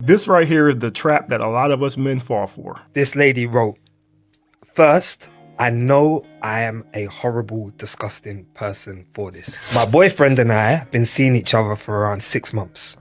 This right here is the trap that a lot of us men fall for. This lady wrote, "First, I know I am a horrible, disgusting person for this. My boyfriend and I have been seeing each other for around 6 months.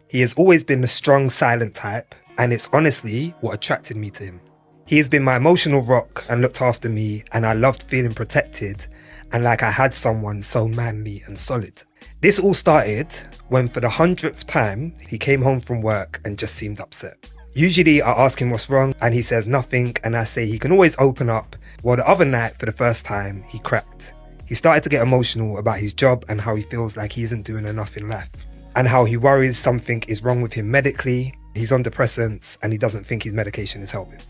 He has always been the strong, silent type, and it's honestly what attracted me to him. He has been my emotional rock and looked after me, and I loved feeling protected and like I had someone so manly and solid. This all started when for the 100th time, he came home from work and just seemed upset. Usually I ask him what's wrong and he says nothing, and I say he can always open up. Well, the other night for the first time, he cracked. He started to get emotional about his job and how he feels like he isn't doing enough in life, and how he worries something is wrong with him medically. He's on depressants and he doesn't think his medication is helping.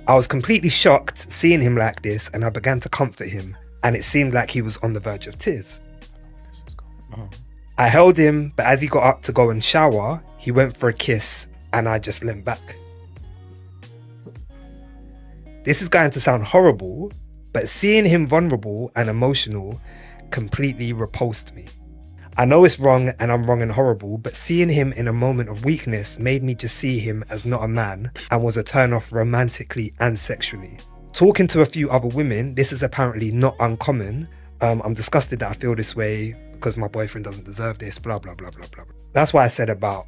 I was completely shocked seeing him like this, and I began to comfort him, and it seemed like he was on the verge of tears. I held him, but as he got up to go and shower, he went for a kiss and I just leant back. This is going to sound horrible, but seeing him vulnerable and emotional completely repulsed me. I know it's wrong and I'm wrong and horrible, but seeing him in a moment of weakness made me just see him as not a man and was a turn off romantically and sexually. Talking to a few other women, this is apparently not uncommon. I'm disgusted that I feel this way because my boyfriend doesn't deserve this, blah, blah, blah, blah, blah. That's why I said about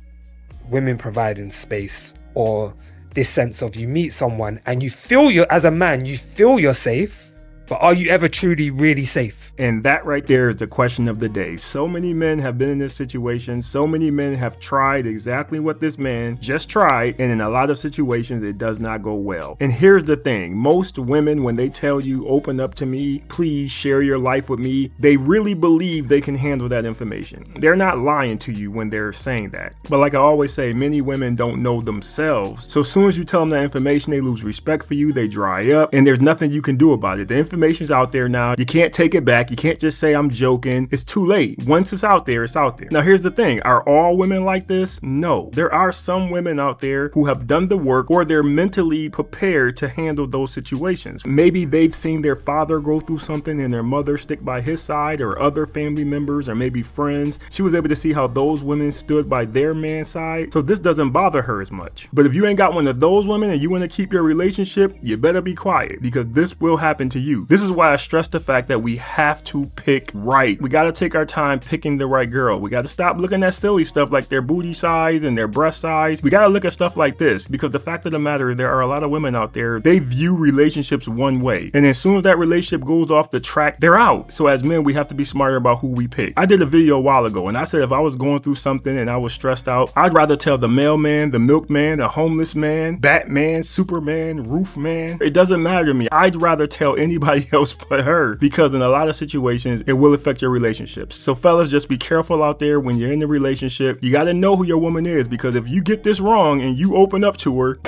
women providing space, or this sense of you meet someone and you feel as a man, you feel you're safe, but are you ever truly really safe? And that right there is the question of the day. So many men have been in this situation. So many men have tried exactly what this man just tried. And in a lot of situations, it does not go well. And here's the thing. Most women, when they tell you, open up to me, please share your life with me, they really believe they can handle that information. They're not lying to you when they're saying that. But like I always say, many women don't know themselves. So as soon as you tell them that information, they lose respect for you. They dry up and there's nothing you can do about it. The information's out there now. You can't take it back. You can't just say I'm joking. It's too late. Once it's out there, it's out there. Now here's the thing. Are all women like this? No. There are some women out there who have done the work, or they're mentally prepared to handle those situations. Maybe they've seen their father go through something and their mother stick by his side, or other family members, or maybe friends. She was able to see how those women stood by their man's side. So this doesn't bother her as much. But if you ain't got one of those women and you want to keep your relationship, you better be quiet, because this will happen to you. This is why I stress the fact that we have to pick right. We got to take our time picking the right girl. We got to stop looking at silly stuff like their booty size and their breast size. We got to look at stuff like this, because the fact of the matter, there are a lot of women out there, they view relationships one way. And as soon as that relationship goes off the track, they're out. So as men, we have to be smarter about who we pick. I did a video a while ago and I said if I was going through something and I was stressed out, I'd rather tell the mailman, the milkman, the homeless man, Batman, Superman, roof man. It doesn't matter to me. I'd rather tell anybody else but her, because in a lot of situations, it will affect your relationships. So fellas, just be careful out there when you're in the relationship. You got to know who your woman is, because if you get this wrong and you open up to her,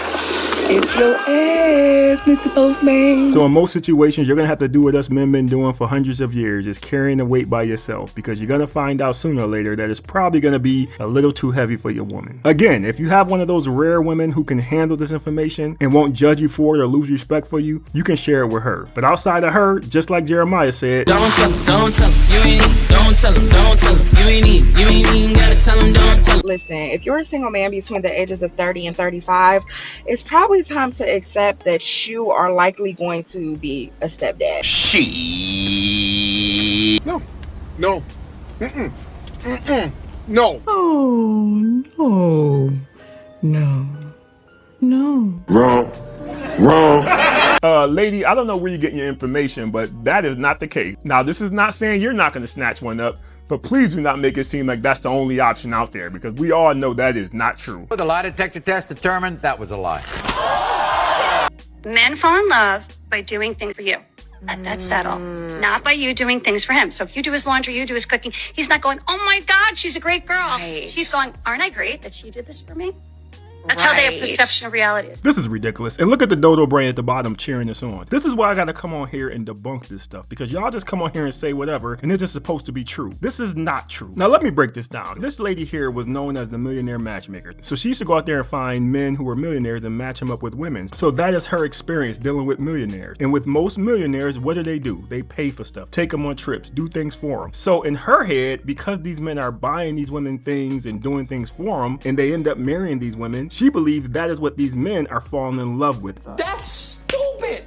it's your ass, Mr. Postman. So in most situations, you're going to have to do what us men been doing for hundreds of years, is carrying the weight by yourself, because you're going to find out sooner or later that it's probably going to be a little too heavy for your woman. Again, if you have one of those rare women who can handle this information and won't judge you for it or lose respect for you, you can share it with her. But outside of her, just like Jeremiah said, don't tell him, you ain't need, don't tell him, you ain't even gotta tell him, don't tell him. Listen, if you're a single man between the ages of 30 and 35, it's probably time to accept that you are likely going to be a stepdad. No. No. Oh, no. Wrong. Lady, I don't know where you're getting your information, but that is not the case. Now, this is not saying you're not going to snatch one up, but please do not make it seem like that's the only option out there, because we all know that is not true. The lie detector test determined that was a lie. Men fall in love by doing things for you. That's settle. Not by you doing things for him. So if you do his laundry, you do his cooking, he's not going, oh my God, she's a great girl. Right. She's going, aren't I great that she did this for me? That's how their perception of reality is. This is ridiculous. And look at the dodo brain at the bottom cheering us on. This is why I gotta come on here and debunk this stuff, because y'all just come on here and say whatever and it's just supposed to be true. This is not true. Now let me break this down. This lady here was known as the millionaire matchmaker. So she used to go out there and find men who were millionaires and match them up with women. So that is her experience dealing with millionaires. And with most millionaires, what do? They pay for stuff, take them on trips, do things for them. So in her head, because these men are buying these women things and doing things for them, and they end up marrying these women, women, she believes that is what these men are falling in love with. That's stupid.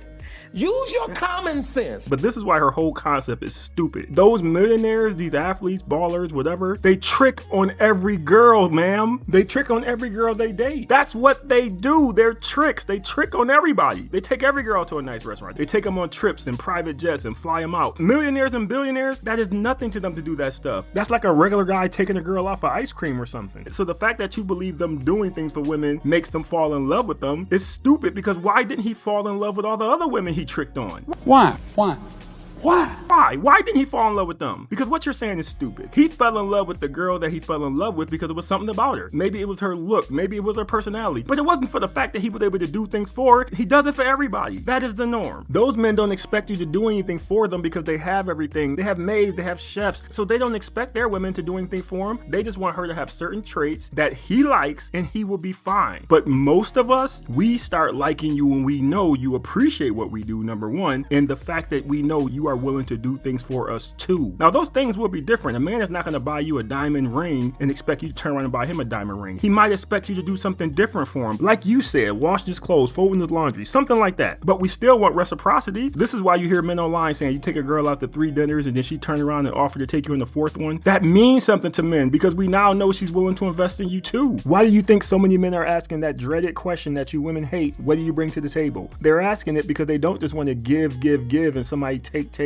Use your common sense. But this is why her whole concept is stupid. Those millionaires, these athletes, ballers, whatever, they trick on every girl, ma'am. They trick on every girl they date. That's what they do. They're tricks. They trick on everybody. They take every girl to a nice restaurant. They take them on trips and private jets and fly them out. Millionaires and billionaires, that is nothing to them to do that stuff. That's like a regular guy taking a girl off of ice cream or something. So the fact that you believe them doing things for women makes them fall in love with them is stupid, because why didn't he fall in love with all the other women he tricked on? Why? Why didn't he fall in love with them? Because what you're saying is stupid. He fell in love with the girl that he fell in love with because it was something about her. Maybe it was her look, maybe it was her personality, but it wasn't for the fact that he was able to do things for her. He does it for everybody. That is the norm. Those men don't expect you to do anything for them because they have everything. They have maids, they have chefs, so they don't expect their women to do anything for them. They just want her to have certain traits that he likes and he will be fine. But most of us, we start liking you when we know you appreciate what we do, number one, and the fact that we know you are willing to do things for us too. Now those things will be different. A man is not going to buy you a diamond ring and expect you to turn around and buy him a diamond ring. He might expect you to do something different for him. Like you said, wash his clothes, fold his laundry, something like that. But we still want reciprocity. This is why you hear men online saying you take a girl out to 3 dinners and then she turn around and offer to take you in the 4th one. That means something to men because we now know she's willing to invest in you too. Why do you think so many men are asking that dreaded question that you women hate? What do you bring to the table? They're asking it because they don't just want to give and somebody take.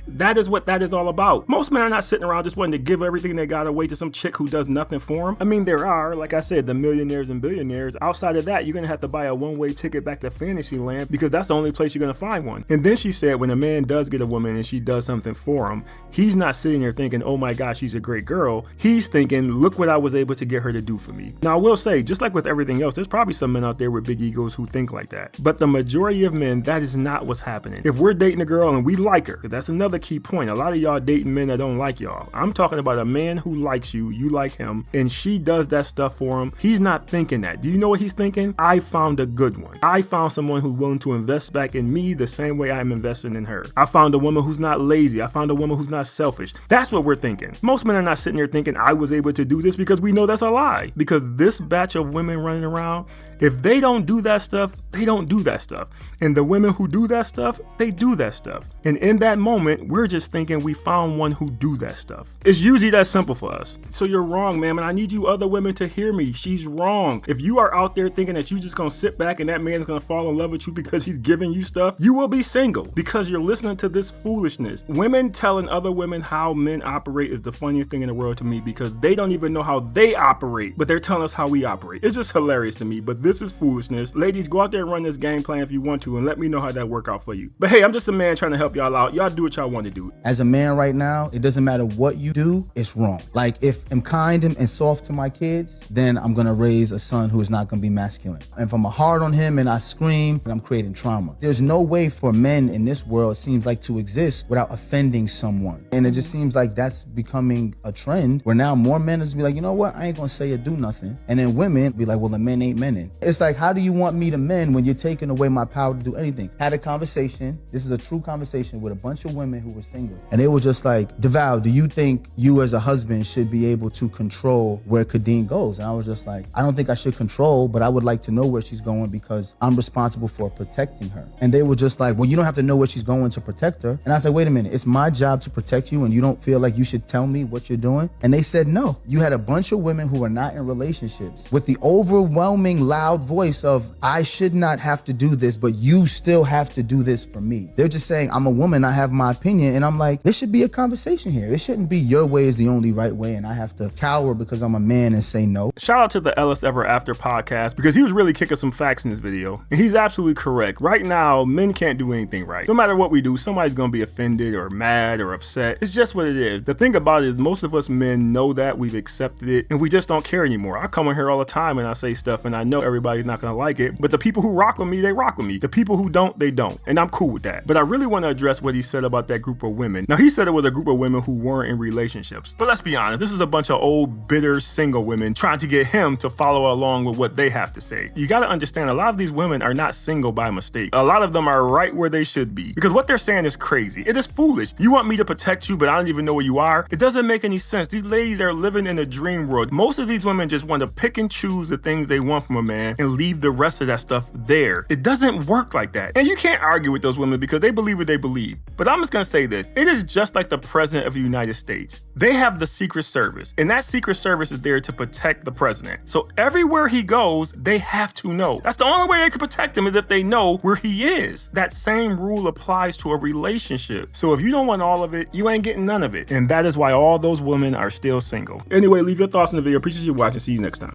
That is what that is all about. Most men are not sitting around just wanting to give everything they got away to some chick who does nothing for them. I mean, there are, like I said, the millionaires and billionaires. Outside of that, you're going to have to buy a one-way ticket back to Fantasyland because that's the only place you're going to find one. And then she said when a man does get a woman and she does something for him, he's not sitting there thinking, oh my gosh, she's a great girl. He's thinking, look what I was able to get her to do for me. Now, I will say, just like with everything else, there's probably some men out there with big egos who think like that. But the majority of men, that is not what's happening. If we're dating a girl and we like her, that's another key point. A lot of y'all dating men that don't like y'all. I'm talking about a man who likes you, you like him, and she does that stuff for him. He's not thinking that. Do you know what he's thinking? I found a good one. I found someone who's willing to invest back in me the same way I'm investing in her. I found a woman who's not lazy. I found a woman who's not selfish. That's what we're thinking. Most men are not sitting there thinking I was able to do this because we know that's a lie. Because this batch of women running around, if they don't do that stuff, they don't do that stuff. And the women who do that stuff, they do that stuff. And in that moment, we're just thinking we found one who do that stuff. It's usually that simple for us. So you're wrong, ma'am, and I need you other women to hear me. She's wrong. If you are out there thinking that you just gonna sit back and that man's gonna fall in love with you because he's giving you stuff, you will be single because you're listening to this foolishness. Women telling other women how men operate is the funniest thing in the world to me because they don't even know how they operate, but they're telling us how we operate. It's just hilarious to me, but this is foolishness. Ladies, go out there and run this game plan if you want to and let me know how that work out for you. But hey, I'm just a man trying to help y'all out. Y'all do what y'all want to do. As a man right now, it doesn't matter what you do, it's wrong. Like if I'm kind and soft to my kids, then I'm gonna raise a son who is not gonna be masculine. And if I'm hard on him and I scream, I'm creating trauma. There's no way for men in this world, it seems like, to exist without offending someone. And it just seems like that's becoming a trend where now more men is be like, you know what, I ain't gonna say or do nothing. And then women be like, well, the men ain't menin. It's like, how do you want me to men when you're taking away my power to do anything? Had a conversation, this is a true conversation with a bunch of women who were single. And they were just like, DeVal, do you think you as a husband should be able to control where Kadeen goes? And I was just like, I don't think I should control, but I would like to know where she's going because I'm responsible for protecting her. And they were just like, well, you don't have to know where she's going to protect her. And I said, wait a minute, it's my job to protect you and you don't feel like you should tell me what you're doing? And they said, no. You had a bunch of women who are not in relationships with the overwhelming loud voice of, I should not have to do this, but you still have to do this for me. They're just saying, I'm a woman, I have my opinion. And I'm like, there should be a conversation here. It shouldn't be your way is the only right way and I have to cower because I'm a man and say no. Shout out to the Ellis Ever After podcast because he was really kicking some facts in this video. And he's absolutely correct. Right now, men can't do anything right. No matter what we do, somebody's going to be offended or mad or upset. It's just what it is. The thing about it is most of us men know that, we've accepted it, and we just don't care anymore. I come in here all the time and I say stuff and I know everybody's not going to like it, but the people who rock with me, they rock with me. The people who don't, they don't. And I'm cool with that. But I really want to address what he said about that group of women. Now, he said it was a group of women who weren't in relationships. But let's be honest, this is a bunch of old, bitter, single women trying to get him to follow along with what they have to say. You gotta understand, a lot of these women are not single by mistake. A lot of them are right where they should be. Because what they're saying is crazy. It is foolish. You want me to protect you, but I don't even know where you are? It doesn't make any sense. These ladies are living in a dream world. Most of these women just want to pick and choose the things they want from a man and leave the rest of that stuff there. It doesn't work like that. And you can't argue with those women because they believe what they believe. But I'm just gonna say this. It is just like the president of the United States. They have the Secret Service, and that Secret Service is there to protect the president. So everywhere he goes, they have to know. That's the only way they can protect him, is if they know where he is. That same rule applies to a relationship. So if you don't want all of it, you ain't getting none of it. And that is why all those women are still single. Anyway, leave your thoughts in the video. Appreciate you watching. See you next time.